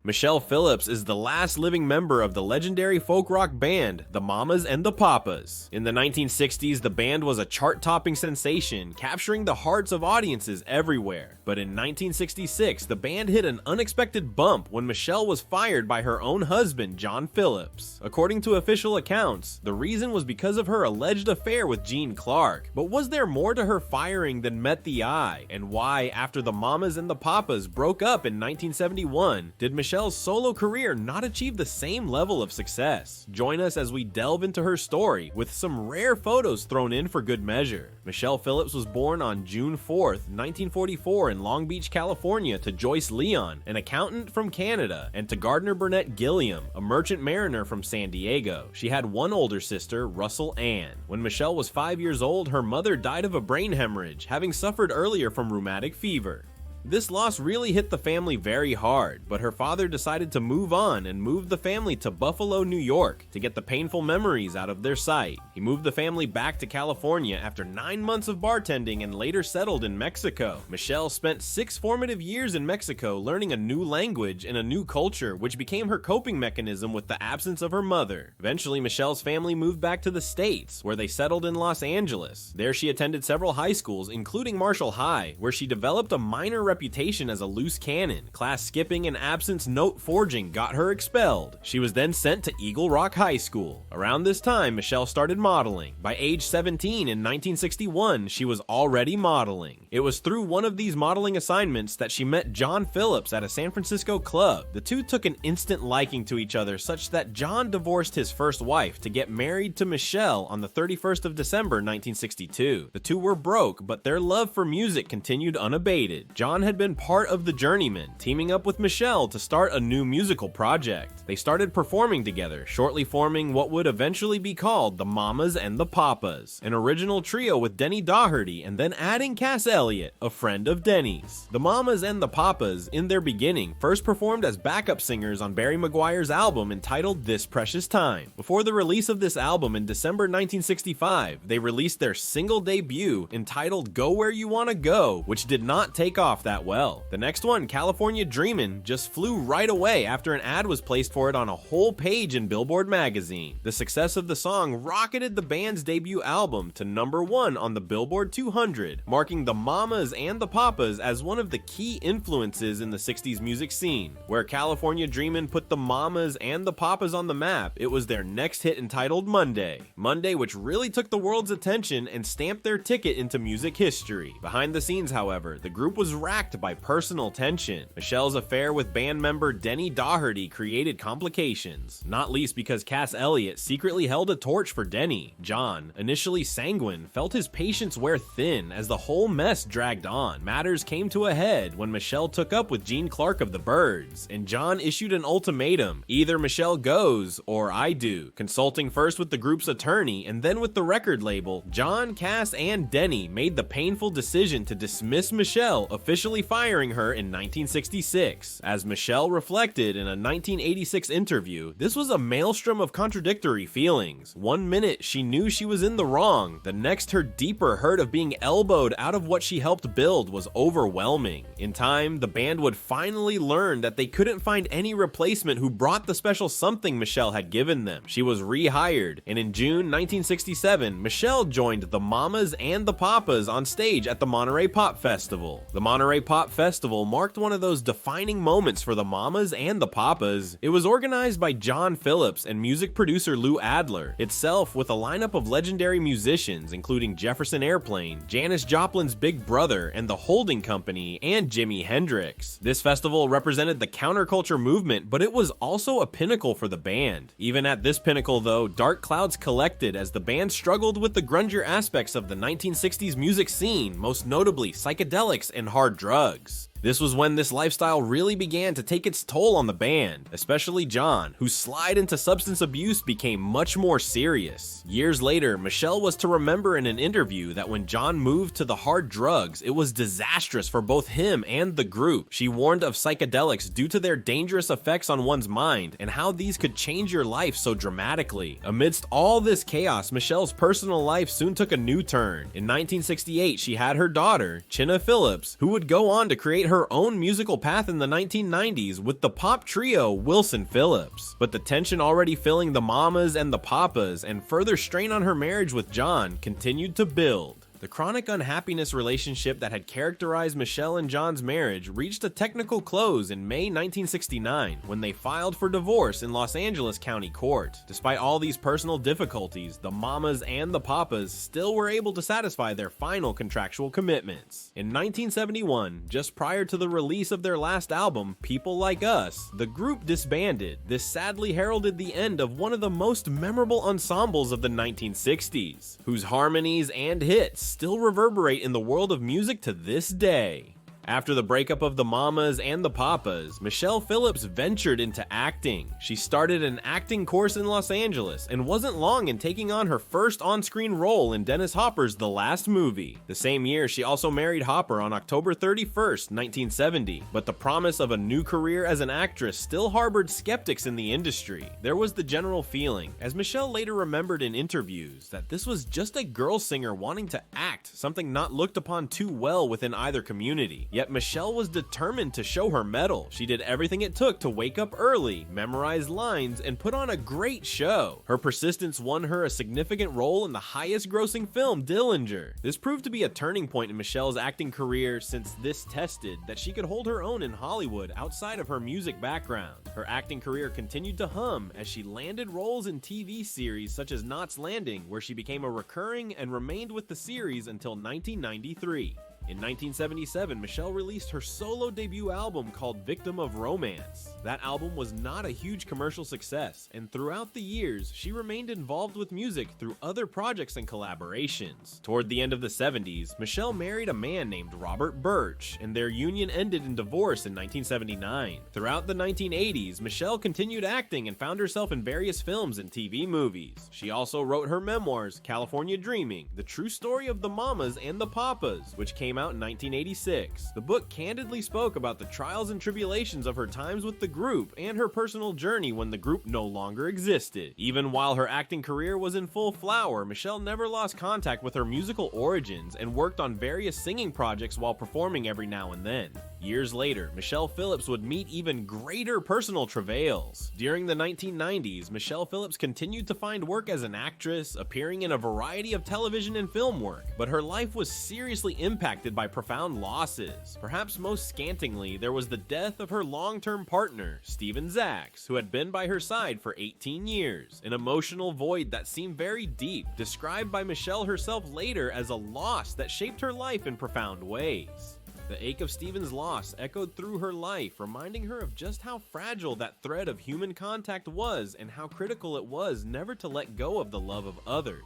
Michelle Phillips is the last living member of the legendary folk rock band, the Mamas and the Papas. In the 1960s, the band was a chart-topping sensation, capturing the hearts of audiences everywhere. But in 1966, the band hit an unexpected bump when Michelle was fired by her own husband, John Phillips. According to official accounts, the reason was because of her alleged affair with Gene Clark. But was there more to her firing than met the eye? And why, after the Mamas and the Papas broke up in 1971, did Michelle's solo career not achieve the same level of success? Join us as we delve into her story, with some rare photos thrown in for good measure. Michelle Phillips was born on June 4th, 1944 in Long Beach, California to Joyce Leon, an accountant from Canada, and to Gardner Burnett Gilliam, a merchant mariner from San Diego. She had one older sister, Russell Ann. When Michelle was 5 years old, her mother died of a brain hemorrhage, having suffered earlier from rheumatic fever. This loss really hit the family very hard, but her father decided to move on and moved the family to Buffalo, New York to get the painful memories out of their sight. He moved the family back to California after 9 months of bartending and later settled in Mexico. Michelle spent 6 formative years in Mexico learning a new language and a new culture, which became her coping mechanism with the absence of her mother. Eventually, Michelle's family moved back to the States, where they settled in Los Angeles. There she attended several high schools, including Marshall High, where she developed a minor reputation as a loose cannon. Class skipping and absence note forging got her expelled. She was then sent to Eagle Rock High School. Around this time, Michelle started modeling. By age 17 in 1961, she was already modeling. It was through one of these modeling assignments that she met John Phillips at a San Francisco club. The two took an instant liking to each other, such that John divorced his first wife to get married to Michelle on the 31st of December 1962. The two were broke, but their love for music continued unabated. John had been part of the Journeymen, teaming up with Michelle to start a new musical project. They started performing together, shortly forming what would eventually be called the Mamas and the Papas, an original trio with Denny Doherty and then adding Cass Elliot, a friend of Denny's. The Mamas and the Papas, in their beginning, first performed as backup singers on Barry McGuire's album entitled This Precious Time. Before the release of this album in December 1965, they released their single debut entitled Go Where You Wanna Go, which did not take off that well. The next one, California Dreamin', just flew right away after an ad was placed for it on a whole page in Billboard magazine. The success of the song rocketed the band's debut album to #1 on the Billboard 200, marking the Mamas and the Papas as one of the key influences in the 60s music scene. Where California Dreamin' put the Mamas and the Papas on the map, it was their next hit entitled Monday. Monday, which really took the world's attention and stamped their ticket into music history. Behind the scenes, however, the group was racked by personal tension. Michelle's affair with band member Denny Doherty created complications, not least because Cass Elliot secretly held a torch for Denny. John, initially sanguine, felt his patience wear thin as the whole mess dragged on. Matters came to a head when Michelle took up with Gene Clark of the Byrds, and John issued an ultimatum: either Michelle goes or I do. Consulting first with the group's attorney and then with the record label, John, Cass, and Denny made the painful decision to dismiss Michelle, officially firing her in 1966. As Michelle reflected in a 1986 interview, this was a maelstrom of contradictory feelings. One minute she knew she was in the wrong, the next her deeper hurt of being elbowed out of what she helped build was overwhelming. In time, the band would finally learn that they couldn't find any replacement who brought the special something Michelle had given them. She was rehired, and in June 1967, Michelle joined the Mamas and the Papas on stage at the Monterey Pop Festival. The Monterey Pop Festival marked one of those defining moments for the Mamas and the Papas. It was organized by John Phillips and music producer Lou Adler, itself with a lineup of legendary musicians including Jefferson Airplane, Janis Joplin's Big Brother, and the Holding Company, and Jimi Hendrix. This festival represented the counterculture movement, but it was also a pinnacle for the band. Even at this pinnacle though, dark clouds collected as the band struggled with the grungier aspects of the 1960s music scene, most notably psychedelics and hard drugs. This was when this lifestyle really began to take its toll on the band, especially John, whose slide into substance abuse became much more serious. Years later, Michelle was to remember in an interview that when John moved to the hard drugs, it was disastrous for both him and the group. She warned of psychedelics due to their dangerous effects on one's mind and how these could change your life so dramatically. Amidst all this chaos, Michelle's personal life soon took a new turn. In 1968, she had her daughter, Chynna Phillips, who would go on to create her own musical path in the 1990s with the pop trio Wilson Phillips. But the tension already filling the Mamas and the Papas and further strain on her marriage with John continued to build. The chronic unhappiness relationship that had characterized Michelle and John's marriage reached a technical close in May 1969 when they filed for divorce in Los Angeles County Court. Despite all these personal difficulties, the Mamas and the Papas still were able to satisfy their final contractual commitments. In 1971, just prior to the release of their last album, People Like Us, the group disbanded. This sadly heralded the end of one of the most memorable ensembles of the 1960s, whose harmonies and hits still reverberate in the world of music to this day. After the breakup of the Mamas and the Papas, Michelle Phillips ventured into acting. She started an acting course in Los Angeles and wasn't long in taking on her first on-screen role in Dennis Hopper's The Last Movie. The same year, she also married Hopper on October 31st, 1970, but the promise of a new career as an actress still harbored skeptics in the industry. There was the general feeling, as Michelle later remembered in interviews, that this was just a girl singer wanting to act, something not looked upon too well within either community. Yet Michelle was determined to show her mettle. She did everything it took to wake up early, memorize lines, and put on a great show. Her persistence won her a significant role in the highest-grossing film, Dillinger. This proved to be a turning point in Michelle's acting career, since this tested that she could hold her own in Hollywood outside of her music background. Her acting career continued to hum as she landed roles in TV series such as Knots Landing, where she became a recurring and remained with the series until 1993. In 1977, Michelle released her solo debut album called Victim of Romance. That album was not a huge commercial success, and throughout the years, she remained involved with music through other projects and collaborations. Toward the end of the 70s, Michelle married a man named Robert Birch, and their union ended in divorce in 1979. Throughout the 1980s, Michelle continued acting and found herself in various films and TV movies. She also wrote her memoirs, California Dreaming, the true story of the Mamas and the Papas, which came out in 1986. The book candidly spoke about the trials and tribulations of her times with the group and her personal journey when the group no longer existed. Even while her acting career was in full flower, Michelle never lost contact with her musical origins and worked on various singing projects while performing every now and then. Years later, Michelle Phillips would meet even greater personal travails. During the 1990s, Michelle Phillips continued to find work as an actress, appearing in a variety of television and film work, but her life was seriously impacted by profound losses. Perhaps most scantingly, there was the death of her long-term partner, Steven Zacks, who had been by her side for 18 years, an emotional void that seemed very deep, described by Michelle herself later as a loss that shaped her life in profound ways. The ache of Steven's loss echoed through her life, reminding her of just how fragile that thread of human contact was and how critical it was never to let go of the love of others.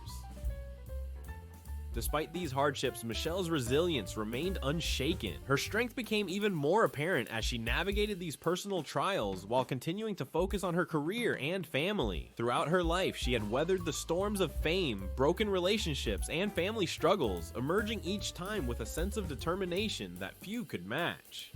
Despite these hardships, Michelle's resilience remained unshaken. Her strength became even more apparent as she navigated these personal trials while continuing to focus on her career and family. Throughout her life, she had weathered the storms of fame, broken relationships, and family struggles, emerging each time with a sense of determination that few could match.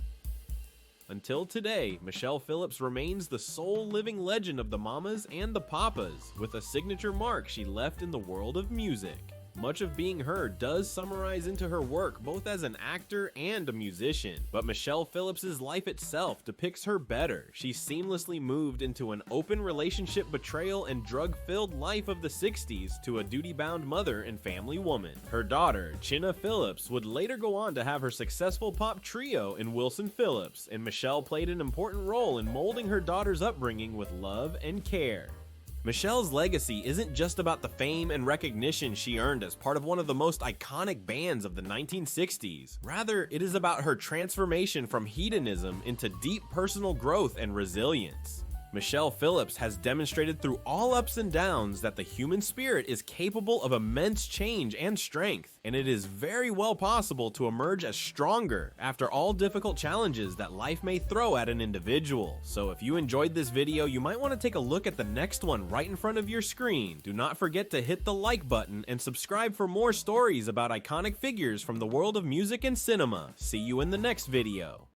Until today, Michelle Phillips remains the sole living legend of the Mamas and the Papas, with a signature mark she left in the world of music. Much of being her does summarize into her work both as an actor and a musician, but Michelle Phillips's life itself depicts her better. She seamlessly moved into an open relationship betrayal and drug-filled life of the 60s to a duty-bound mother and family woman. Her daughter, 𝐒𝐿 Phillips, would later go on to have her successful pop trio in Wilson Phillips, and Michelle played an important role in molding her daughter's upbringing with love and care. Michelle's legacy isn't just about the fame and recognition she earned as part of one of the most iconic bands of the 1960s. Rather, it is about her transformation from hedonism into deep personal growth and resilience. Michelle Phillips has demonstrated through all ups and downs that the human spirit is capable of immense change and strength, and it is very well possible to emerge as stronger after all difficult challenges that life may throw at an individual. So if you enjoyed this video, you might want to take a look at the next one right in front of your screen. Do not forget to hit the like button and subscribe for more stories about iconic figures from the world of music and cinema. See you in the next video.